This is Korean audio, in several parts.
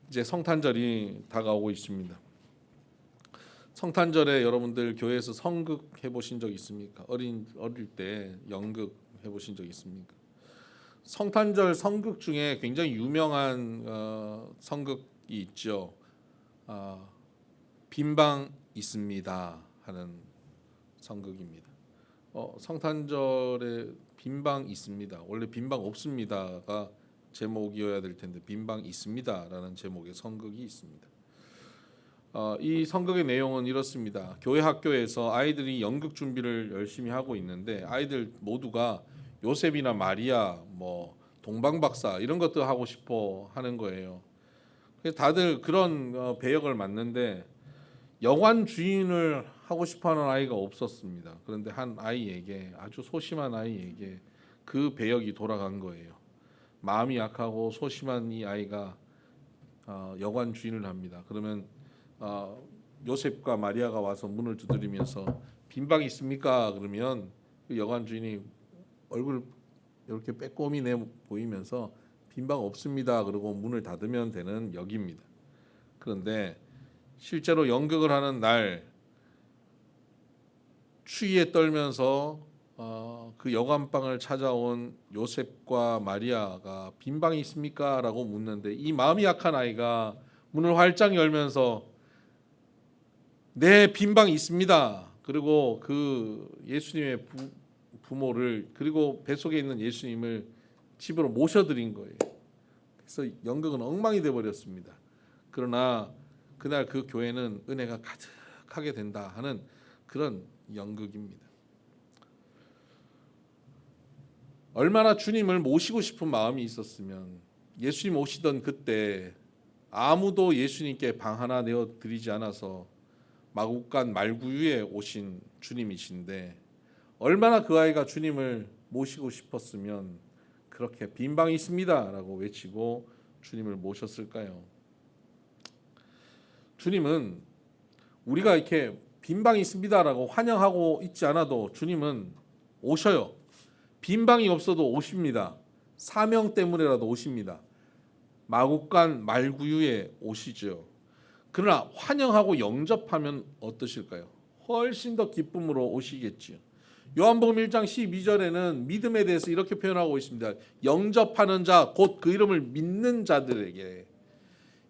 이제 성탄절이 다가오고 있습니다. 성탄절에 여러분들 교회에서 성극 해보신 적 있습니까? 어릴 때 연극 해보신 적 있습니까? 성탄절 성극 중에 굉장히 유명한 성극이 있죠. 빈방 있습니다 하는 성극입니다. 성탄절에 빈방 있습니다. 원래 빈방 없습니다가 제목이어야 될 텐데 빈방 있습니다라는 제목의 성극이 있습니다. 이 성극의 내용은 이렇습니다. 교회 학교에서 아이들이 연극 준비를 열심히 하고 있는데 아이들 모두가 요셉이나 마리아, 동방박사 이런 것들 하고 싶어 하는 거예요. 그래서 다들 그런 배역을 맡는데 여관 주인을 하고 싶어하는 아이가 없었습니다. 그런데 한 아이에게, 아주 소심한 아이에게 그 배역이 돌아간 거예요. 마음이 약하고 소심한 이 아이가 여관 주인을 합니다. 그러면 요셉과 마리아가 와서 문을 두드리면서 빈방 있습니까? 그러면 그 여관 주인이 얼굴 이렇게 빼꼼히 내 보이면서 빈방 없습니다. 그러고 문을 닫으면 되는 역입니다. 그런데 실제로 연극을 하는 날 추위에 떨면서 그 여관방을 찾아온 요셉과 마리아가 빈방이 있습니까? 라고 묻는데 이 마음이 약한 아이가 문을 활짝 열면서 네, 빈방 있습니다. 그리고 그 예수님의 부모를 그리고 뱃속에 있는 예수님을 집으로 모셔드린 거예요. 그래서 연극은 엉망이 돼버렸습니다. 그러나 그날 그 교회는 은혜가 가득하게 된다 하는 그런 연극입니다. 얼마나 주님을 모시고 싶은 마음이 있었으면 예수님 오시던 그때 아무도 예수님께 방 하나 내어드리지 않아서 마국간 말구유에 오신 주님이신데 얼마나 그 아이가 주님을 모시고 싶었으면 그렇게 빈방이 있습니다 라고 외치고 주님을 모셨을까요? 주님은 우리가 이렇게 빈방이 있습니다 라고 환영하고 있지 않아도 주님은 오셔요. 빈방이 없어도 오십니다. 사명 때문에라도 오십니다. 마국간 말구유에 오시죠. 그러나 환영하고 영접하면 어떠실까요? 훨씬 더 기쁨으로 오시겠지요. 요한복음 1장 12절에는 믿음에 대해서 이렇게 표현하고 있습니다. 영접하는 자, 곧 그 이름을 믿는 자들에게.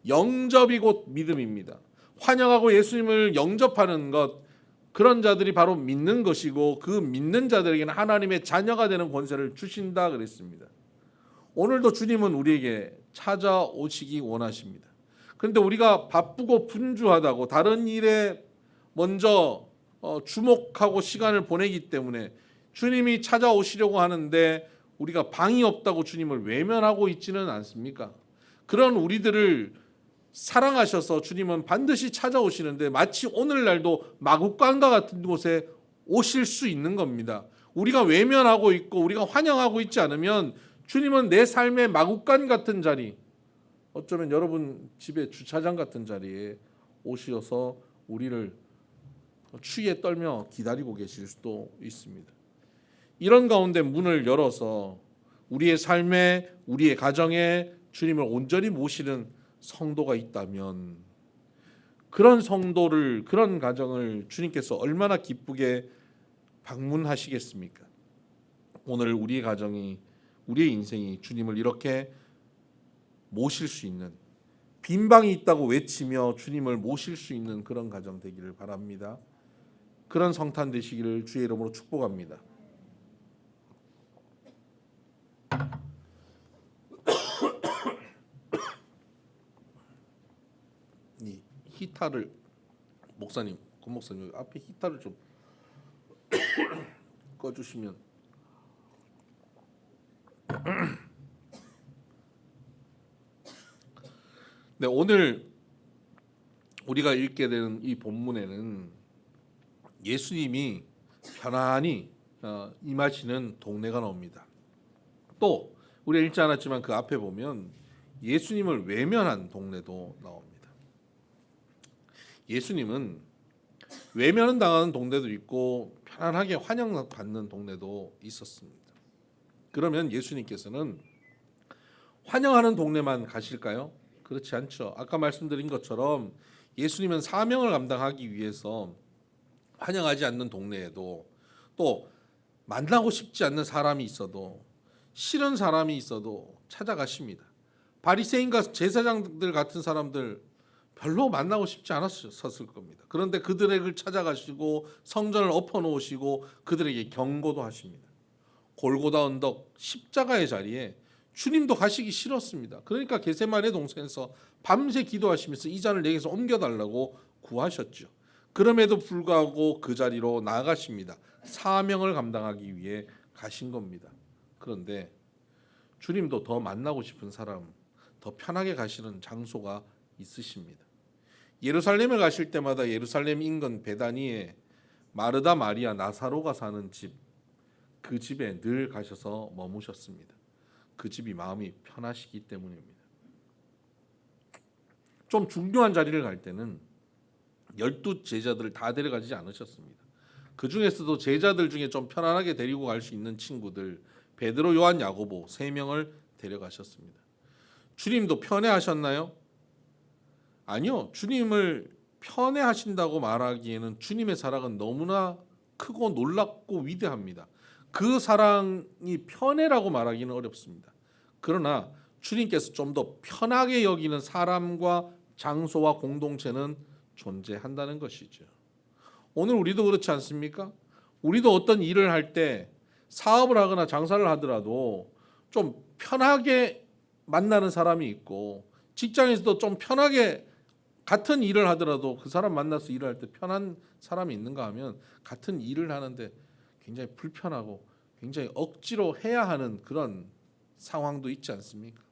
영접이 곧 믿음입니다. 환영하고 예수님을 영접하는 것, 그런 자들이 바로 믿는 것이고 그 믿는 자들에게는 하나님의 자녀가 되는 권세를 주신다 그랬습니다. 오늘도 주님은 우리에게 찾아오시기 원하십니다. 그런데 우리가 바쁘고 분주하다고 다른 일에 먼저 주목하고 시간을 보내기 때문에 주님이 찾아오시려고 하는데 우리가 방이 없다고 주님을 외면하고 있지는 않습니까? 그런 우리들을 사랑하셔서 주님은 반드시 찾아오시는데 마치 오늘날도 마국간과 같은 곳에 오실 수 있는 겁니다. 우리가 외면하고 있고 우리가 환영하고 있지 않으면 주님은 내 삶의 마국간 같은 자리, 어쩌면 여러분 집의 주차장 같은 자리에 오셔서 우리를 추위에 떨며 기다리고 계실 수도 있습니다. 이런 가운데 문을 열어서 우리의 삶에, 우리의 가정에 주님을 온전히 모시는 성도가 있다면 그런 성도를, 그런 가정을 주님께서 얼마나 기쁘게 방문하시겠습니까? 오늘 우리의 가정이, 우리의 인생이 주님을 이렇게 모실 수 있는, 빈방이 있다고 외치며 주님을 모실 수 있는 그런 가정 되기를 바랍니다. 그런 성탄 되시기를 주의 이름으로 축복합니다. 이 히타를 목사님, 권 목사님 앞에 히타를 좀 꺼주시면. 네, 오늘 우리가 읽게 되는 이 본문에는 예수님이 편안히 임하시는 동네가 나옵니다. 또 우리가 읽지 않았지만 그 앞에 보면 예수님을 외면한 동네도 나옵니다. 예수님은 외면은 당하는 동네도 있고 편안하게 환영받는 동네도 있었습니다. 그러면 예수님께서는 환영하는 동네만 가실까요? 그렇지 않죠. 아까 말씀드린 것처럼 예수님은 사명을 감당하기 위해서 환영하지 않는 동네에도 또 만나고 싶지 않는 사람이 있어도 싫은 사람이 있어도 찾아가십니다. 바리새인과 제사장들 같은 사람들 별로 만나고 싶지 않았었을 겁니다. 그런데 그들을 찾아가시고 성전을 엎어놓으시고 그들에게 경고도 하십니다. 골고다 언덕 십자가의 자리에 주님도 가시기 싫었습니다. 그러니까 겟세마네 동산에서 밤새 기도하시면서 이 잔을 내게서 옮겨달라고 구하셨죠. 그럼에도 불구하고 그 자리로 나아가십니다. 사명을 감당하기 위해 가신 겁니다. 그런데 주님도 더 만나고 싶은 사람, 더 편하게 가시는 장소가 있으십니다. 예루살렘을 가실 때마다 예루살렘 인근 베다니에 마르다, 마리아, 나사로가 사는 집, 그 집에 늘 가셔서 머무셨습니다. 그 집이 마음이 편하시기 때문입니다. 좀 중요한 자리를 갈 때는 12 제자들을 다 데려가지 않으셨습니다. 그 중에서도 제자들 중에 좀 편안하게 데리고 갈 수 있는 친구들 베드로, 요한, 야고보 3명을 데려가셨습니다. 주님도 편애하셨나요? 아니요. 주님을 편애하신다고 말하기에는 주님의 사랑은 너무나 크고 놀랍고 위대합니다. 그 사랑이 편애라고 말하기는 어렵습니다. 그러나 주님께서 좀 더 편하게 여기는 사람과 장소와 공동체는 존재한다는 것이죠. 오늘 우리도 그렇지 않습니까? 우리도 어떤 일을 할 때 사업을 하거나 장사를 하더라도 좀 편하게 만나는 사람이 있고 직장에서도 좀 편하게 같은 일을 하더라도 그 사람 만나서 일을 할 때 편한 사람이 있는가 하면 같은 일을 하는데 굉장히 불편하고 굉장히 억지로 해야 하는 그런 상황도 있지 않습니까?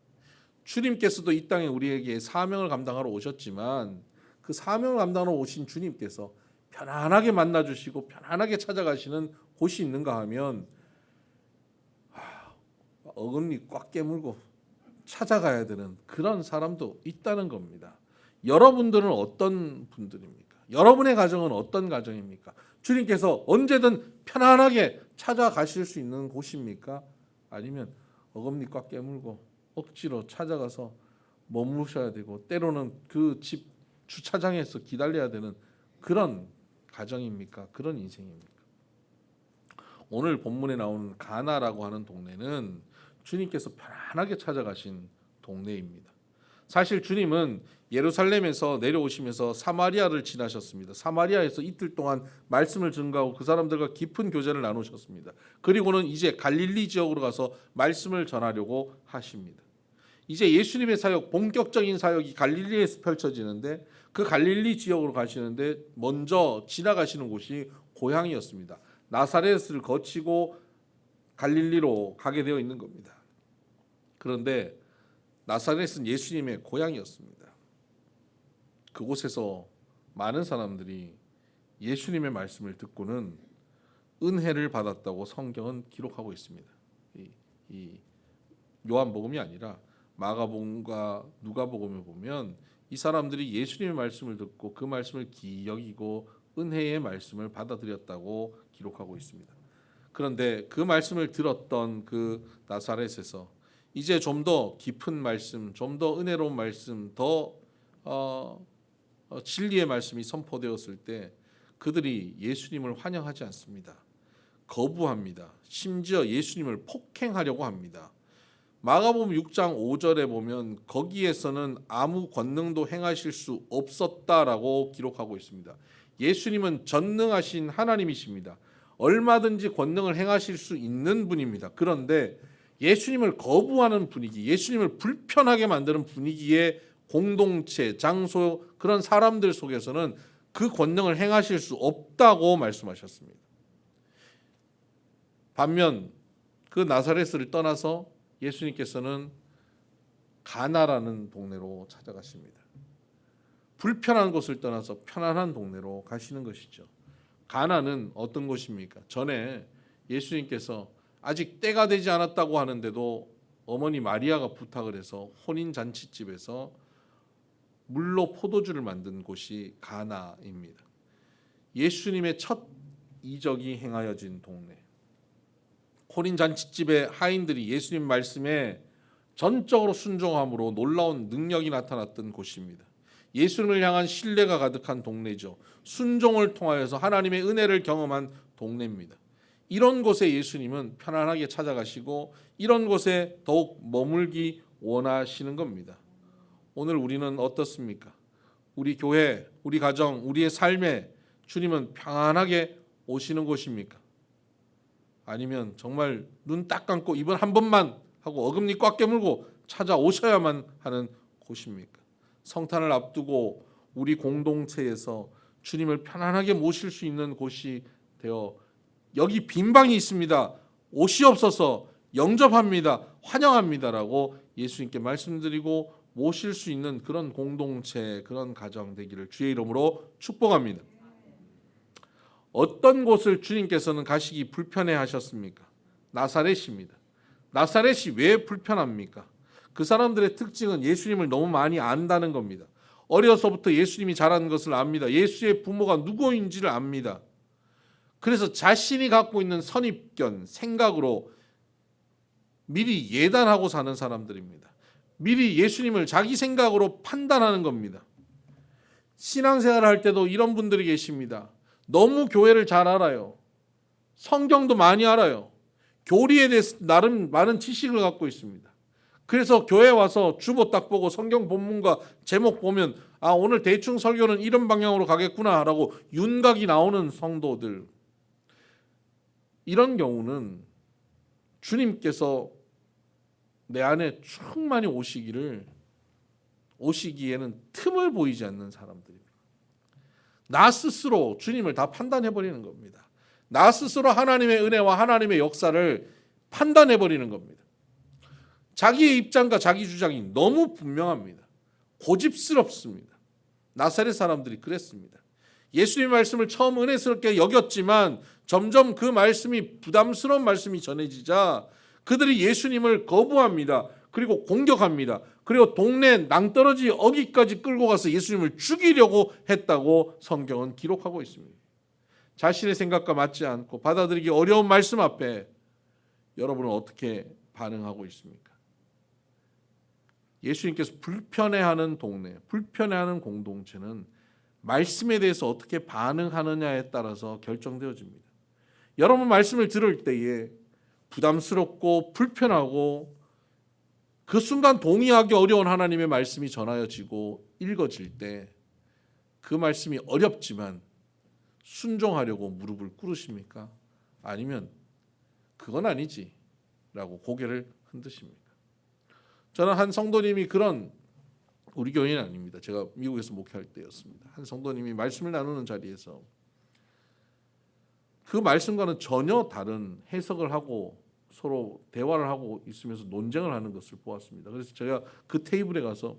주님께서도 이 땅에 우리에게 사명을 감당하러 오셨지만 그 사명을 감당하러 오신 주님께서 편안하게 만나주시고 편안하게 찾아가시는 곳이 있는가 하면 어금니 꽉 깨물고 찾아가야 되는 그런 사람도 있다는 겁니다. 여러분들은 어떤 분들입니까? 여러분의 가정은 어떤 가정입니까? 주님께서 언제든 편안하게 찾아가실 수 있는 곳입니까? 아니면 어금니 꽉 깨물고 억지로 찾아가서 머무셔야 되고 때로는 그 집 주차장에서 기다려야 되는 그런 가정입니까? 그런 인생입니까? 오늘 본문에 나오는 가나라고 하는 동네는 주님께서 편안하게 찾아가신 동네입니다. 사실 주님은 예루살렘에서 내려오시면서 사마리아를 지나셨습니다. 사마리아에서 이틀 동안 말씀을 증거하고 그 사람들과 깊은 교제를 나누셨습니다. 그리고는 이제 갈릴리 지역으로 가서 말씀을 전하려고 하십니다. 이제 예수님의 사역, 본격적인 사역이 갈릴리에서 펼쳐지는데 그 갈릴리 지역으로 가시는데 먼저 지나가시는 곳이 고향이었습니다. 나사렛을 거치고 갈릴리로 가게 되어 있는 겁니다. 그런데 나사렛은 예수님의 고향이었습니다. 그곳에서 많은 사람들이 예수님의 말씀을 듣고는 은혜를 받았다고 성경은 기록하고 있습니다. 이 요한복음이 아니라 마가복음과 누가복음을 보면 이 사람들이 예수님의 말씀을 듣고 그 말씀을 기이 여기고 은혜의 말씀을 받아들였다고 기록하고 있습니다. 그런데 그 말씀을 들었던 그 나사렛에서 이제 좀 더 깊은 말씀, 좀 더 은혜로운 말씀, 더 진리의 말씀이 선포되었을 때 그들이 예수님을 환영하지 않습니다. 거부합니다. 심지어 예수님을 폭행하려고 합니다. 마가복음 6장 5절에 보면 거기에서는 아무 권능도 행하실 수 없었다라고 기록하고 있습니다. 예수님은 전능하신 하나님이십니다. 얼마든지 권능을 행하실 수 있는 분입니다. 그런데 예수님을 거부하는 분위기, 예수님을 불편하게 만드는 분위기의 공동체, 장소, 그런 사람들 속에서는 그 권능을 행하실 수 없다고 말씀하셨습니다. 반면 그 나사렛을 떠나서 예수님께서는 가나라는 동네로 찾아가십니다. 불편한 곳을 떠나서 편안한 동네로 가시는 것이죠. 가나는 어떤 곳입니까? 전에 예수님께서 아직 때가 되지 않았다고 하는데도 어머니 마리아가 부탁을 해서 혼인 잔치집에서 물로 포도주를 만든 곳이 가나입니다. 예수님의 첫 이적이 행하여진 동네. 혼인 잔치집의 하인들이 예수님 말씀에 전적으로 순종함으로 놀라운 능력이 나타났던 곳입니다. 예수님을 향한 신뢰가 가득한 동네죠. 순종을 통하여서 하나님의 은혜를 경험한 동네입니다. 이런 곳에 예수님은 편안하게 찾아가시고 이런 곳에 더욱 머물기 원하시는 겁니다. 오늘 우리는 어떻습니까? 우리 교회, 우리 가정, 우리의 삶에 주님은 평안하게 오시는 곳입니까? 아니면 정말 눈 딱 감고 입을 한 번만 하고 어금니 꽉 깨물고 찾아오셔야만 하는 곳입니까? 성탄을 앞두고 우리 공동체에서 주님을 편안하게 모실 수 있는 곳이 되어 여기 빈 방이 있습니다. 오시옵소서, 영접합니다. 환영합니다라고 예수님께 말씀드리고 모실 수 있는 그런 공동체, 그런 가정 되기를 주의 이름으로 축복합니다. 어떤 곳을 주님께서는 가시기 불편해 하셨습니까? 나사렛입니다. 나사렛이 왜 불편합니까? 그 사람들의 특징은 예수님을 너무 많이 안다는 겁니다. 어려서부터 예수님이 자란 것을 압니다. 예수의 부모가 누구인지를 압니다. 그래서 자신이 갖고 있는 선입견, 생각으로 미리 예단하고 사는 사람들입니다. 미리 예수님을 자기 생각으로 판단하는 겁니다. 신앙생활을 할 때도 이런 분들이 계십니다. 너무 교회를 잘 알아요. 성경도 많이 알아요. 교리에 대해서 나름 많은 지식을 갖고 있습니다. 그래서 교회 와서 주보 딱 보고 성경 본문과 제목 보면 아, 오늘 대충 설교는 이런 방향으로 가겠구나 라고 윤곽이 나오는 성도들, 이런 경우는 주님께서 내 안에 충만히 오시기에는 틈을 보이지 않는 사람들입니다. 나 스스로 주님을 다 판단해버리는 겁니다. 나 스스로 하나님의 은혜와 하나님의 역사를 판단해버리는 겁니다. 자기의 입장과 자기 주장이 너무 분명합니다. 고집스럽습니다. 나사렛 사람들이 그랬습니다. 예수님의 말씀을 처음 은혜스럽게 여겼지만 점점 그 말씀이 부담스러운 말씀이 전해지자 그들이 예수님을 거부합니다. 그리고 공격합니다. 그리고 동네 낭떠러지 어귀까지 끌고 가서 예수님을 죽이려고 했다고 성경은 기록하고 있습니다. 자신의 생각과 맞지 않고 받아들이기 어려운 말씀 앞에 여러분은 어떻게 반응하고 있습니까? 예수님께서 불편해하는 동네, 불편해하는 공동체는 말씀에 대해서 어떻게 반응하느냐에 따라서 결정되어집니다. 여러분 말씀을 들을 때에 부담스럽고 불편하고 그 순간 동의하기 어려운 하나님의 말씀이 전하여지고 읽어질 때 그 말씀이 어렵지만 순종하려고 무릎을 꿇으십니까? 아니면 그건 아니지 라고 고개를 흔드십니까? 저는 한 성도님이 그런, 우리 교회는 아닙니다. 제가 미국에서 목회할 때였습니다. 한 성도님이 말씀을 나누는 자리에서 그 말씀과는 전혀 다른 해석을 하고 서로 대화를 하고 있으면서 논쟁을 하는 것을 보았습니다. 그래서 제가 그 테이블에 가서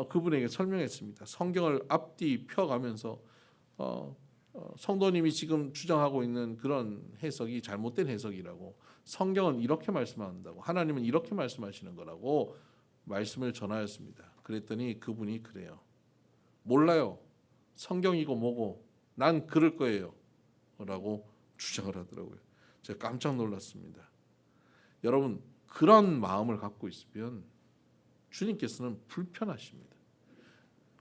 그분에게 설명했습니다. 성경을 앞뒤 펴가면서 성도님이 지금 주장하고 있는 그런 해석이 잘못된 해석이라고, 성경은 이렇게 말씀한다고, 하나님은 이렇게 말씀하시는 거라고 말씀을 전하였습니다. 그랬더니 그분이 그래요. 몰라요. 성경이고 뭐고 난 그럴 거예요 라고 주장을 하더라고요. 제가 깜짝 놀랐습니다. 여러분, 그런 마음을 갖고 있으면 주님께서는 불편하십니다.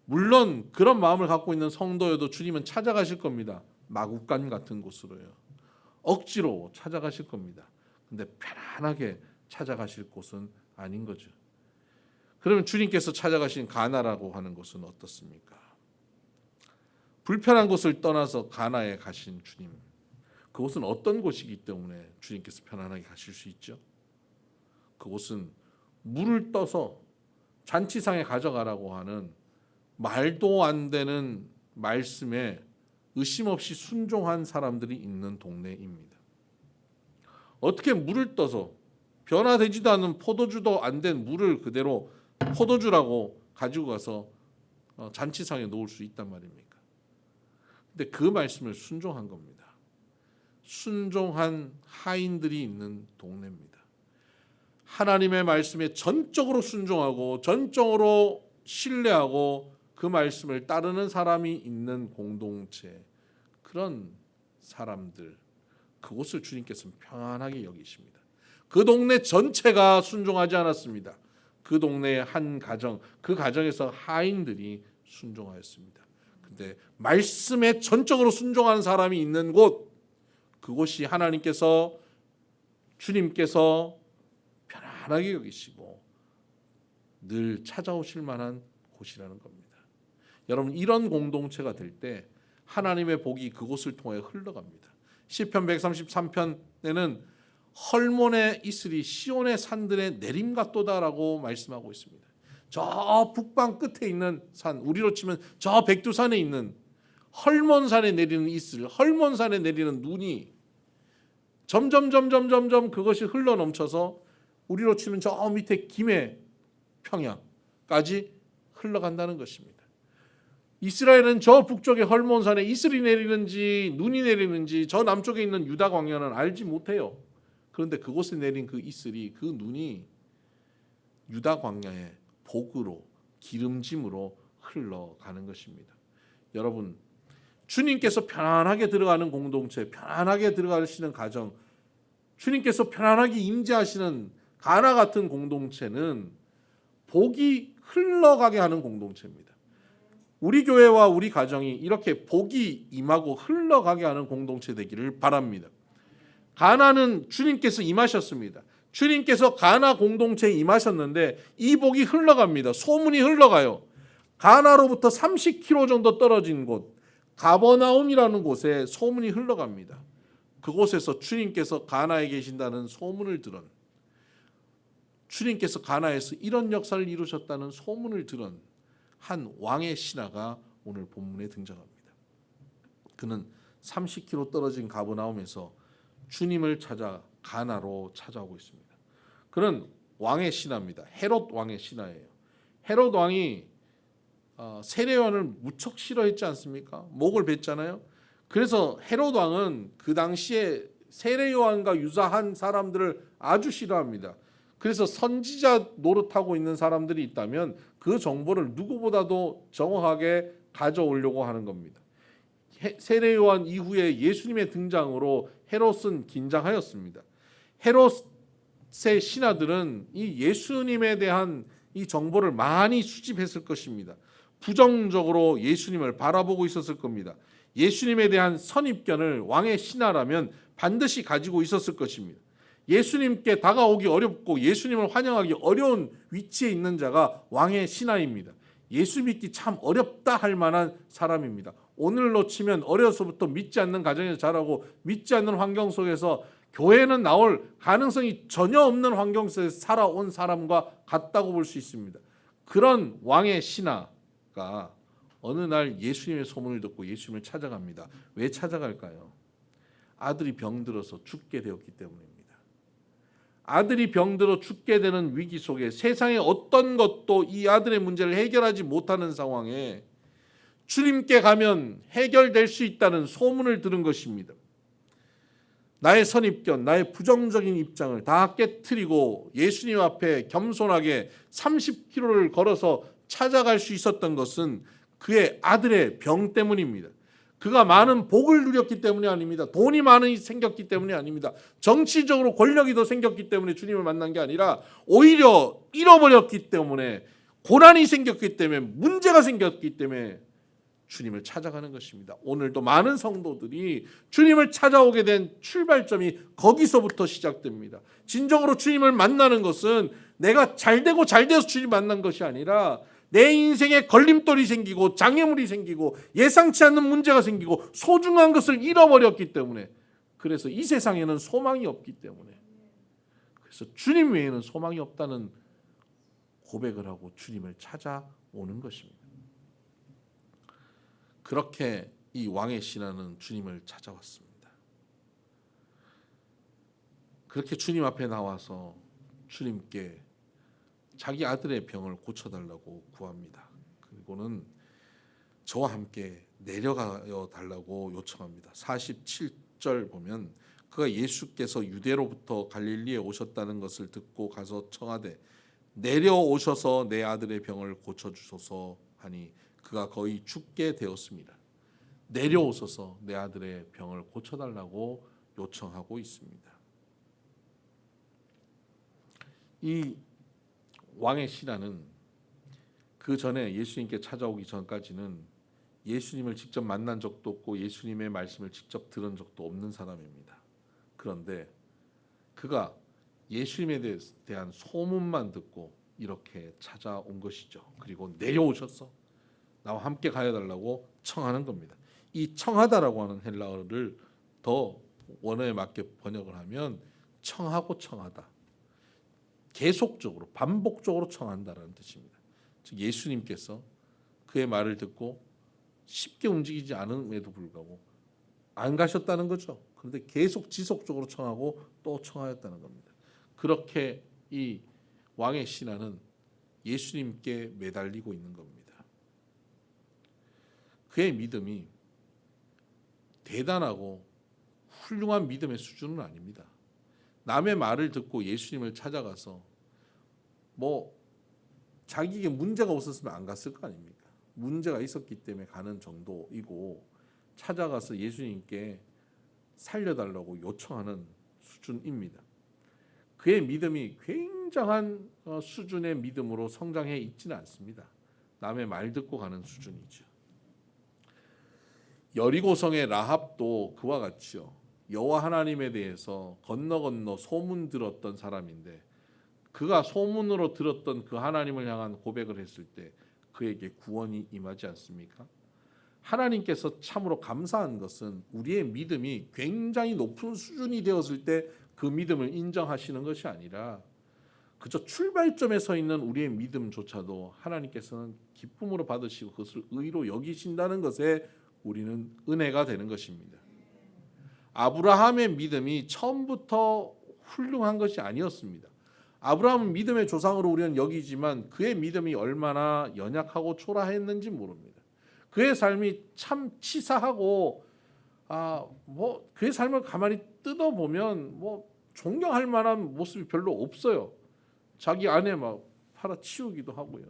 물론 그런 마음을 갖고 있는 성도여도 주님은 찾아가실 겁니다. 마구간 같은 곳으로요. 억지로 찾아가실 겁니다. 근데 편안하게 찾아가실 곳은 아닌 거죠. 그러면 주님께서 찾아가신 가나라고 하는 곳은 어떻습니까? 불편한 곳을 떠나서 가나에 가신 주님, 그곳은 어떤 곳이기 때문에 주님께서 편안하게 가실 수 있죠? 그곳은 물을 떠서 잔치상에 가져가라고 하는 말도 안 되는 말씀에 의심 없이 순종한 사람들이 있는 동네입니다. 어떻게 물을 떠서 변화되지도 않은 포도주도 안 된 물을 그대로 포도주라고 가지고 가서 잔치상에 놓을 수 있단 말입니까? 근데 그 말씀을 순종한 겁니다. 순종한 하인들이 있는 동네입니다. 하나님의 말씀에 전적으로 순종하고 전적으로 신뢰하고 그 말씀을 따르는 사람이 있는 공동체, 그런 사람들, 그곳을 주님께서는 평안하게 여기십니다. 그 동네 전체가 순종하지 않았습니다. 그 동네의 한 가정, 그 가정에서 하인들이 순종하였습니다. 근데 말씀에 전적으로 순종한 사람이 있는 곳, 그곳이 하나님께서, 주님께서 편안하게 여기시고 늘 찾아오실 만한 곳이라는 겁니다. 여러분, 이런 공동체가 될 때 하나님의 복이 그곳을 통해 흘러갑니다. 시편 133편에는 헐몬의 이슬이 시온의 산들에 내림 같도다라고 말씀하고 있습니다. 저 북방 끝에 있는 산, 우리로 치면 저 백두산에 있는 헐몬산에 내리는 이슬, 헐몬산에 내리는 눈이 점점 그것이 흘러 넘쳐서 우리로 치면 저 밑에 김해 평양까지 흘러간다는 것입니다. 이스라엘은 저 북쪽의 헐몬산에 이슬이 내리는지 눈이 내리는지 저 남쪽에 있는 유다 광야는 알지 못해요. 그런데 그곳에 내린 그 이슬이, 그 눈이 유다 광야의 복으로, 기름짐으로 흘러가는 것입니다. 여러분, 주님께서 편안하게 들어가는 공동체, 편안하게 들어가시는 가정, 주님께서 편안하게 임재하시는 가나 같은 공동체는 복이 흘러가게 하는 공동체입니다. 우리 교회와 우리 가정이 이렇게 복이 임하고 흘러가게 하는 공동체 되기를 바랍니다. 가나는 주님께서 임하셨습니다. 주님께서 가나 공동체에 임하셨는데 이 복이 흘러갑니다. 소문이 흘러가요. 가나로부터 30km 정도 떨어진 곳, 가버나움이라는 곳에 소문이 흘러갑니다. 그곳에서 주님께서 가나에 계신다는 소문을 들은, 주님께서 가나에서 이런 역사를 이루셨다는 소문을 들은 한 왕의 신하가 오늘 본문에 등장합니다. 그는 30km 떨어진 가버나움에서 주님을 찾아 가나로 찾아오고 있습니다. 그는 왕의 신하입니다. 헤롯 왕의 신하예요. 헤롯 왕이 세례요한을 무척 싫어했지 않습니까? 목을 뱉잖아요. 그래서 헤롯 왕은 그 당시에 세례요한과 유사한 사람들을 아주 싫어합니다. 그래서 선지자 노릇하고 있는 사람들이 있다면 그 정보를 누구보다도 정확하게 가져오려고 하는 겁니다. 세례요한 이후에 예수님의 등장으로 헤롯은 긴장하였습니다. 헤롯의 신하들은 이 예수님에 대한 이 정보를 많이 수집했을 것입니다. 부정적으로 예수님을 바라보고 있었을 겁니다. 예수님에 대한 선입견을 왕의 신하라면 반드시 가지고 있었을 것입니다. 예수님께 다가오기 어렵고 예수님을 환영하기 어려운 위치에 있는 자가 왕의 신하입니다. 예수 믿기 참 어렵다 할 만한 사람입니다. 오늘로 치면 어려서부터 믿지 않는 가정에서 자라고 믿지 않는 환경 속에서 교회는 나올 가능성이 전혀 없는 환경 속에서 살아온 사람과 같다고 볼 수 있습니다. 그런 왕의 신하가 어느 날 예수님의 소문을 듣고 예수님을 찾아갑니다. 왜 찾아갈까요? 아들이 병들어서 죽게 되었기 때문입니다. 아들이 병들어 죽게 되는 위기 속에 세상의 어떤 것도 이 아들의 문제를 해결하지 못하는 상황에 주님께 가면 해결될 수 있다는 소문을 들은 것입니다. 나의 선입견, 나의 부정적인 입장을 다 깨트리고 예수님 앞에 겸손하게 30km를 걸어서 찾아갈 수 있었던 것은 그의 아들의 병 때문입니다. 그가 많은 복을 누렸기 때문이 아닙니다. 돈이 많이 생겼기 때문이 아닙니다. 정치적으로 권력이 더 생겼기 때문에 주님을 만난 게 아니라 오히려 잃어버렸기 때문에, 고난이 생겼기 때문에, 문제가 생겼기 때문에 주님을 찾아가는 것입니다. 오늘도 많은 성도들이 주님을 찾아오게 된 출발점이 거기서부터 시작됩니다. 진정으로 주님을 만나는 것은 내가 잘되고 잘돼서 주님 만난 것이 아니라 내 인생에 걸림돌이 생기고 장애물이 생기고 예상치 않는 문제가 생기고 소중한 것을 잃어버렸기 때문에, 그래서 이 세상에는 소망이 없기 때문에, 그래서 주님 외에는 소망이 없다는 고백을 하고 주님을 찾아오는 것입니다. 그렇게 이 왕의 신하는 주님을 찾아왔습니다. 그렇게 주님 앞에 나와서 주님께 자기 아들의 병을 고쳐달라고 구합니다. 그리고는 저와 함께 내려가여 달라고 요청합니다. 47절 보면 그가 예수께서 유대로부터 갈릴리에 오셨다는 것을 듣고 가서 청하되 내려오셔서 내 아들의 병을 고쳐주소서 하니 그가 거의 죽게 되었습니다. 내려오셔서 내 아들의 병을 고쳐달라고 요청하고 있습니다. 이 왕의 신하는 그 전에 예수님께 찾아오기 전까지는 예수님을 직접 만난 적도 없고 예수님의 말씀을 직접 들은 적도 없는 사람입니다. 그런데 그가 예수님에 대한 소문만 듣고 이렇게 찾아온 것이죠. 그리고 내려오셔서 나와 함께 가야달라고 청하는 겁니다. 이 청하다라고 하는 헬라어를 더 원어에 맞게 번역을 하면 청하고 청하다, 계속적으로 반복적으로 청한다라는 뜻입니다. 즉 예수님께서 그의 말을 듣고 쉽게 움직이지 않음에도 불구하고 안 가셨다는 거죠. 그런데 계속 지속적으로 청하고 또 청하였다는 겁니다. 그렇게 이 왕의 신하는 예수님께 매달리고 있는 겁니다. 그의 믿음이 대단하고 훌륭한 믿음의 수준은 아닙니다. 남의 말을 듣고 예수님을 찾아가서 자기에게 문제가 없었으면 안 갔을 거 아닙니까? 문제가 있었기 때문에 가는 정도이고 찾아가서 예수님께 살려달라고 요청하는 수준입니다. 그의 믿음이 굉장한 수준의 믿음으로 성장해 있지는 않습니다. 남의 말 듣고 가는 수준이죠. 여리고성의 라합도 그와 같이요. 여호와 하나님에 대해서 건너 소문 들었던 사람인데 그가 소문으로 들었던 그 하나님을 향한 고백을 했을 때 그에게 구원이 임하지 않습니까? 하나님께서 참으로 감사한 것은 우리의 믿음이 굉장히 높은 수준이 되었을 때 그 믿음을 인정하시는 것이 아니라 그저 출발점에 서 있는 우리의 믿음조차도 하나님께서는 기쁨으로 받으시고 그것을 의로 여기신다는 것에 우리는 은혜가 되는 것입니다. 아브라함의 믿음이 처음부터 훌륭한 것이 아니었습니다. 아브라함은 믿음의 조상으로 우리는 여기지만 그의 믿음이 얼마나 연약하고 초라했는지 모릅니다. 그의 삶이 참 치사하고 그의 삶을 가만히 뜯어보면 존경할 만한 모습이 별로 없어요. 자기 아내 막 팔아치우기도 하고요.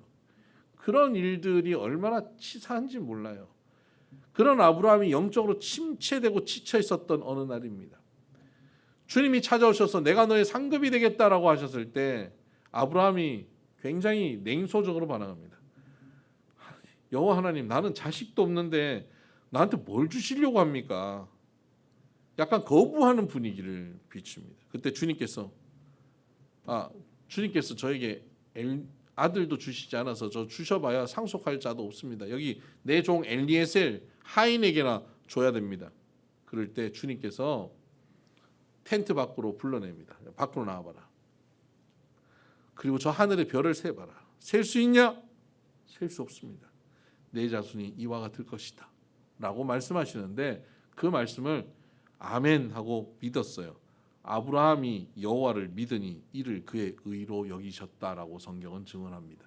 그런 일들이 얼마나 치사한지 몰라요. 그런 아브라함이 영적으로 침체되고 지쳐 있었던 어느 날입니다. 주님이 찾아오셔서 내가 너의 상급이 되겠다라고 하셨을 때 아브라함이 굉장히 냉소적으로 반응합니다. 여호와 하나님, 나는 자식도 없는데 나한테 뭘 주시려고 합니까? 약간 거부하는 분위기를 비춥니다. 그때 주님께서 저에게 아들도 주시지 않아서 저 주셔봐야 상속할 자도 없습니다. 여기 내 종 엘리에셀 하인에게나 줘야 됩니다. 그럴 때 주님께서 텐트 밖으로 불러냅니다. 밖으로 나와봐라. 그리고 저 하늘의 별을 세봐라. 셀 수 있냐? 셀 수 없습니다. 내 자손이 이와 같을 것이다 라고 말씀하시는데 그 말씀을 아멘 하고 믿었어요. 아브라함이 여호와를 믿으니 이를 그의 의로 여기셨다라고 성경은 증언합니다.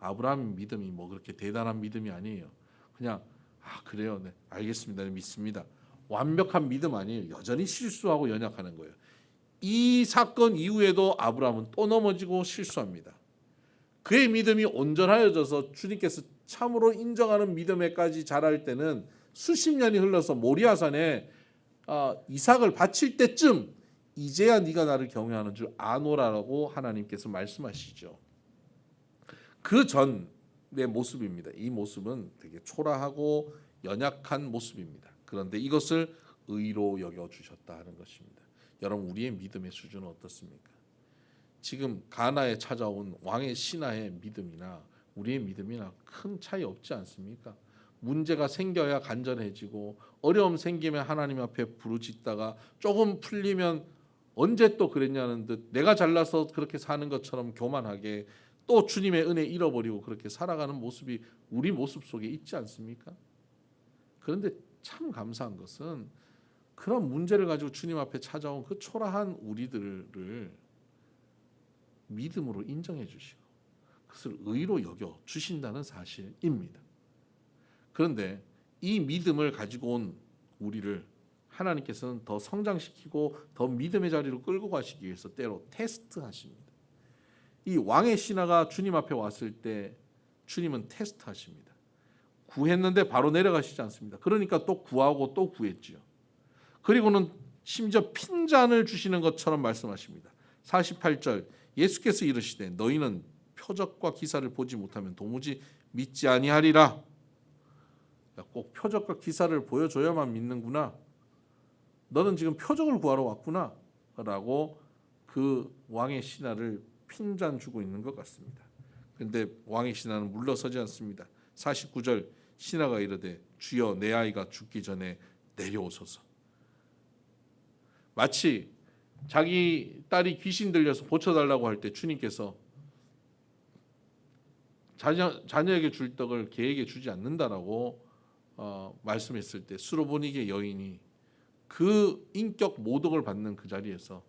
아브라함의 믿음이 그렇게 대단한 믿음이 아니에요. 그냥 그래요, 네, 알겠습니다, 믿습니다. 완벽한 믿음 아니에요. 여전히 실수하고 연약하는 거예요. 이 사건 이후에도 아브라함은 또 넘어지고 실수합니다. 그의 믿음이 온전하여져서 주님께서 참으로 인정하는 믿음에까지 자랄 때는 수십 년이 흘러서 모리아산에 이삭을 바칠 때쯤 이제야 네가 나를 경외하는 줄 아노라라고 하나님께서 말씀하시죠. 그 전의 모습입니다. 이 모습은 되게 초라하고 연약한 모습입니다. 그런데 이것을 의로 여겨주셨다 하는 것입니다. 여러분, 우리의 믿음의 수준은 어떻습니까? 지금 가나에 찾아온 왕의 신하의 믿음이나 우리의 믿음이나 큰 차이 없지 않습니까? 문제가 생겨야 간절해지고 어려움 생기면 하나님 앞에 부르짖다가 조금 풀리면 언제 또 그랬냐는 듯 내가 잘나서 그렇게 사는 것처럼 교만하게 또 주님의 은혜 잃어버리고 그렇게 살아가는 모습이 우리 모습 속에 있지 않습니까? 그런데 참 감사한 것은 그런 문제를 가지고 주님 앞에 찾아온 그 초라한 우리들을 믿음으로 인정해 주시고 그것을 의로 여겨 주신다는 사실입니다. 그런데 이 믿음을 가지고 온 우리를 하나님께서는 더 성장시키고 더 믿음의 자리로 끌고 가시기 위해서 때로 테스트하십니다. 이 왕의 신하가 주님 앞에 왔을 때 주님은 테스트하십니다. 구했는데 바로 내려가시지 않습니다. 그러니까 또 구하고 또 구했지요. 그리고는 심지어 핀잔을 주시는 것처럼 말씀하십니다. 48절 예수께서 이르시되 너희는 표적과 기사를 보지 못하면 도무지 믿지 아니하리라. 꼭 표적과 기사를 보여줘야만 믿는구나. 너는 지금 표적을 구하러 왔구나. 라고 그 왕의 신하를 핀잔 주고 있는 것 같습니다. 그런데 왕의 신하는 물러서지 않습니다. 49절 신하가 이르되 주여 내 아이가 죽기 전에 내려오소서. 마치 자기 딸이 귀신 들려서 고쳐달라고 할 때 주님께서 자녀에게 줄 떡을 개에게 주지 않는다라고 말씀했을 때 수로보니게 여인이 그 인격 모독을 받는 그 자리에서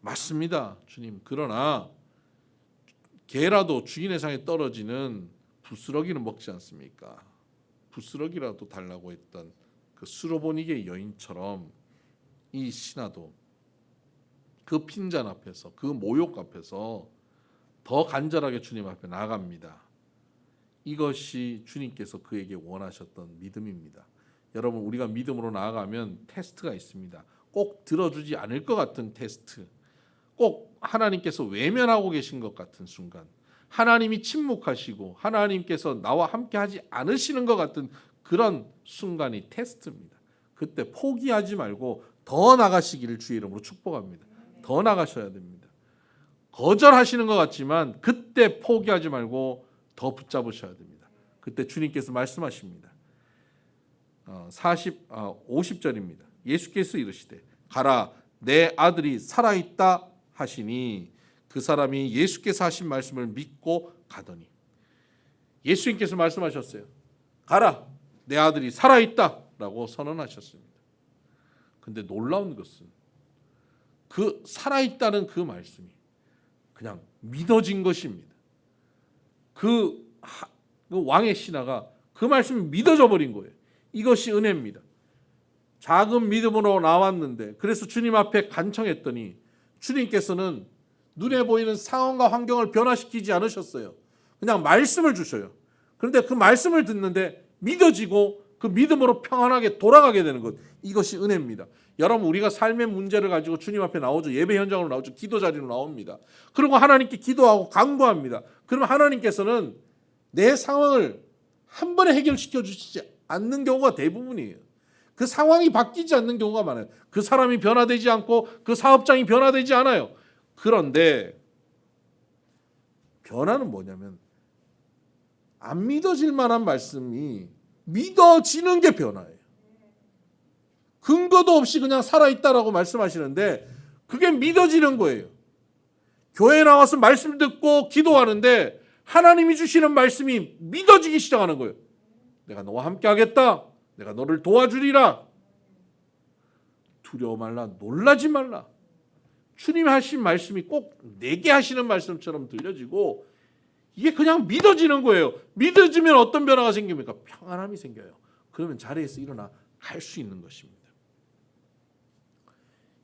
맞습니다 주님, 그러나 개라도 주인의 상에 떨어지는 부스러기는 먹지 않습니까? 부스러기라도 달라고 했던 그 수로보니게 여인처럼 이 신하도 그 핀잔 앞에서, 그 모욕 앞에서 더 간절하게 주님 앞에 나아갑니다. 이것이 주님께서 그에게 원하셨던 믿음입니다. 여러분, 우리가 믿음으로 나아가면 테스트가 있습니다. 꼭 들어주지 않을 것 같은 테스트, 꼭 하나님께서 외면하고 계신 것 같은 순간, 하나님이 침묵하시고 하나님께서 나와 함께 하지 않으시는 것 같은 그런 순간이 테스트입니다. 그때 포기하지 말고 더 나가시기를 주의 이름으로 축복합니다. 더 나가셔야 됩니다. 거절하시는 것 같지만 그때 포기하지 말고 더 붙잡으셔야 됩니다. 그때 주님께서 말씀하십니다. 50절입니다. 예수께서 이르시되 가라 내 아들이 살아있다 하시니 그 사람이 예수께서 하신 말씀을 믿고 가더니, 예수님께서 말씀하셨어요. 가라 내 아들이 살아있다 라고 선언하셨습니다. 근데 놀라운 것은 그 살아있다는 그 말씀이 그냥 믿어진 것입니다. 그 왕의 신하가 그 말씀이 믿어져 버린 거예요. 이것이 은혜입니다. 작은 믿음으로 나왔는데, 그래서 주님 앞에 간청했더니 주님께서는 눈에 보이는 상황과 환경을 변화시키지 않으셨어요. 그냥 말씀을 주셔요. 그런데 그 말씀을 듣는데 믿어지고 그 믿음으로 평안하게 돌아가게 되는 것, 이것이 은혜입니다. 여러분, 우리가 삶의 문제를 가지고 주님 앞에 나오죠. 예배 현장으로 나오죠. 기도 자리로 나옵니다. 그리고 하나님께 기도하고 간구합니다. 그러면 하나님께서는 내 상황을 한 번에 해결시켜 주시지 않는 경우가 대부분이에요. 그 상황이 바뀌지 않는 경우가 많아요. 그 사람이 변화되지 않고 그 사업장이 변화되지 않아요. 그런데 변화는 뭐냐면 안 믿어질 만한 말씀이 믿어지는 게 변화예요. 근거도 없이 그냥 살아있다라고 말씀하시는데 그게 믿어지는 거예요. 교회에 나와서 말씀 듣고 기도하는데 하나님이 주시는 말씀이 믿어지기 시작하는 거예요. 내가 너와 함께 하겠다. 내가 너를 도와주리라. 두려워 말라. 놀라지 말라. 주님이 하신 말씀이 꼭 내게 하시는 말씀처럼 들려지고 이게 그냥 믿어지는 거예요. 믿어지면 어떤 변화가 생깁니까? 평안함이 생겨요. 그러면 자리에서 일어나 갈 수 있는 것입니다.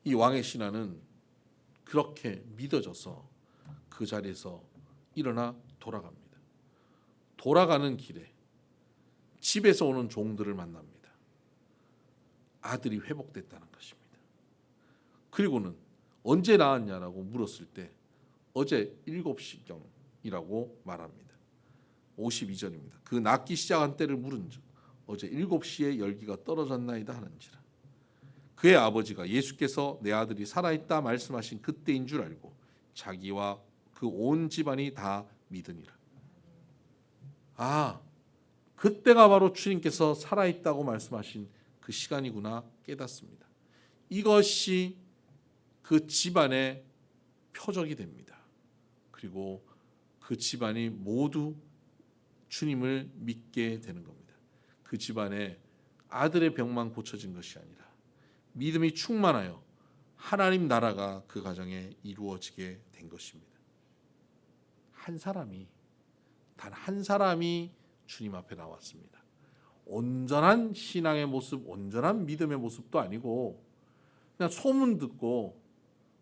이 왕의 신하는 그렇게 믿어져서 그 자리에서 일어나 돌아갑니다. 돌아가는 길에 집에서 오는 종들을 만납니다. 아들이 회복됐다는 것입니다. 그리고는 언제 나았냐라고 물었을 때 어제 7시경이라고 말합니다. 52절입니다. 그 낫기 시작한 때를 물은즉 어제 7시에 열기가 떨어졌나이다 하는지라. 그의 아버지가 예수께서 내 아들이 살아있다 말씀하신 그때인 줄 알고 자기와 그 온 집안이 다 믿으니라. 그때가 바로 주님께서 살아있다고 말씀하신 그 시간이구나 깨닫습니다. 이것이 그 집안의 표적이 됩니다. 그리고 그 집안이 모두 주님을 믿게 되는 겁니다. 그 집안에 아들의 병만 고쳐진 것이 아니라 믿음이 충만하여 하나님 나라가 그 가정에 이루어지게 된 것입니다. 단 한 사람이 주님 앞에 나왔습니다. 온전한 신앙의 모습, 온전한 믿음의 모습도 아니고 그냥 소문 듣고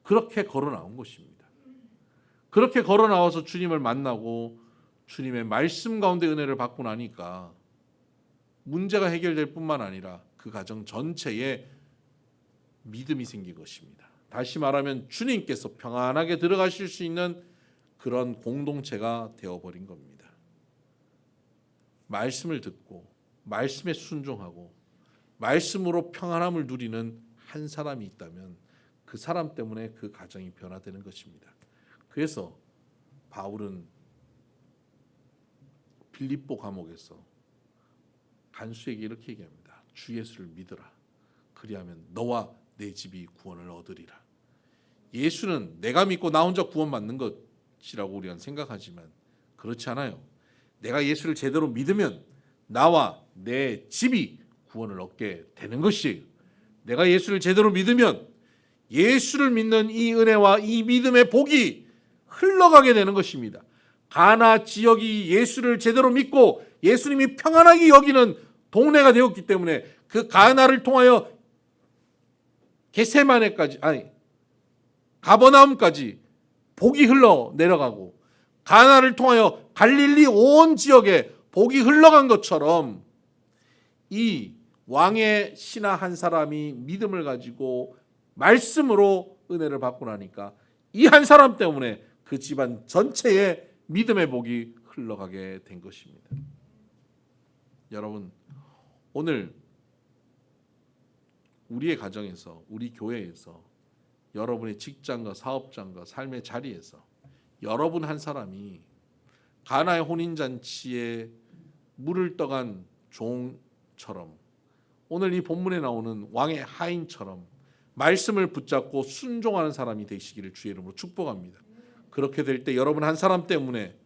그렇게 걸어 나온 것입니다. 그렇게 걸어 나와서 주님을 만나고 주님의 말씀 가운데 은혜를 받고 나니까 문제가 해결될 뿐만 아니라 그 가정 전체에 믿음이 생긴 것입니다. 다시 말하면 주님께서 평안하게 들어가실 수 있는 그런 공동체가 되어버린 겁니다. 말씀을 듣고 말씀에 순종하고 말씀으로 평안함을 누리는 한 사람이 있다면 그 사람 때문에 그 가정이 변화되는 것입니다. 그래서 바울은 빌립보 감옥에서 간수에게 이렇게 얘기합니다. 주 예수를 믿으라. 그리하면 너와 내 집이 구원을 얻으리라. 예수는 내가 믿고 나 혼자 구원받는 것이라고 우리가 생각하지만 그렇지 않아요. 내가 예수를 제대로 믿으면 나와 내 집이 구원을 얻게 되는 것이에요. 내가 예수를 제대로 믿으면 예수를 믿는 이 은혜와 이 믿음의 복이 흘러가게 되는 것입니다. 가나 지역이 예수를 제대로 믿고 예수님이 평안하게 여기는 동네가 되었기 때문에 그 가나를 통하여 게세마네까지 가버나움까지 복이 흘러 내려가고 가나를 통하여 갈릴리 온 지역에 복이 흘러간 것처럼 이 왕의 신하 한 사람이 믿음을 가지고 말씀으로 은혜를 받고 나니까 이 한 사람 때문에 그 집안 전체에 믿음의 복이 흘러가게 된 것입니다. 여러분, 오늘 우리의 가정에서, 우리 교회에서, 여러분의 직장과 사업장과 삶의 자리에서 여러분 한 사람이 가나의 혼인잔치에 물을 떠간 종처럼 오늘 이 본문에 나오는 왕의 하인처럼 말씀을 붙잡고 순종하는 사람이 되시기를 주의 이름으로 축복합니다. 그렇게 될 때 여러분 한 사람 때문에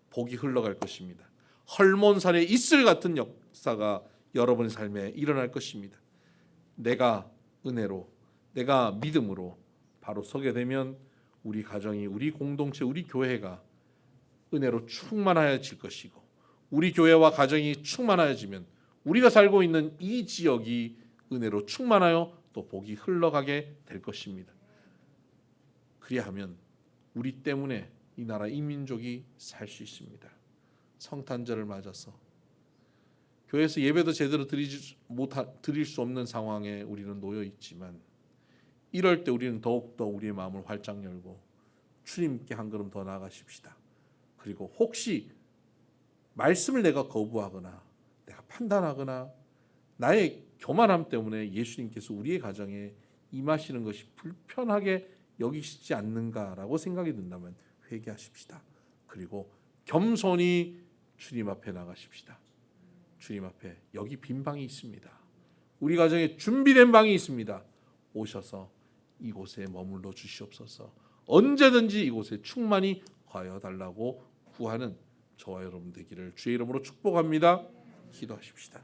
복이 흘러갈 것입니다. 헐몬산의 이슬 같은 역사가 여러분의 삶에 일어날 것입니다. 내가 은혜로, 내가 믿음으로 바로 서게 되면 우리 가정이, 우리 공동체, 우리 교회가 은혜로 충만하여질 것이고 우리 교회와 가정이 충만하여지면 우리가 살고 있는 이 지역이 은혜로 충만하여 또 복이 흘러가게 될 것입니다. 그리하면 우리 때문에 이 나라 이 민족이 살 수 있습니다. 성탄절을 맞아서 교회에서 예배도 제대로 드릴 수 없는 상황에 우리는 놓여 있지만 이럴 때 우리는 더욱더 우리의 마음을 활짝 열고 주님께 한 걸음 더 나아가십시다. 그리고 혹시 말씀을 내가 거부하거나 내가 판단하거나 나의 교만함 때문에 예수님께서 우리의 가정에 임하시는 것이 불편하게 여기시지 않는가라고 생각이 든다면 회개하십시다. 그리고 겸손히 주님 앞에 나가십시다. 주님 앞에 여기 빈 방이 있습니다. 우리 가정에 준비된 방이 있습니다. 오셔서 이곳에 머물러 주시옵소서. 언제든지 이곳에 충만히 거하여 달라고 구하는 저와 여러분 되기를 주의 이름으로 축복합니다. 기도하십시다.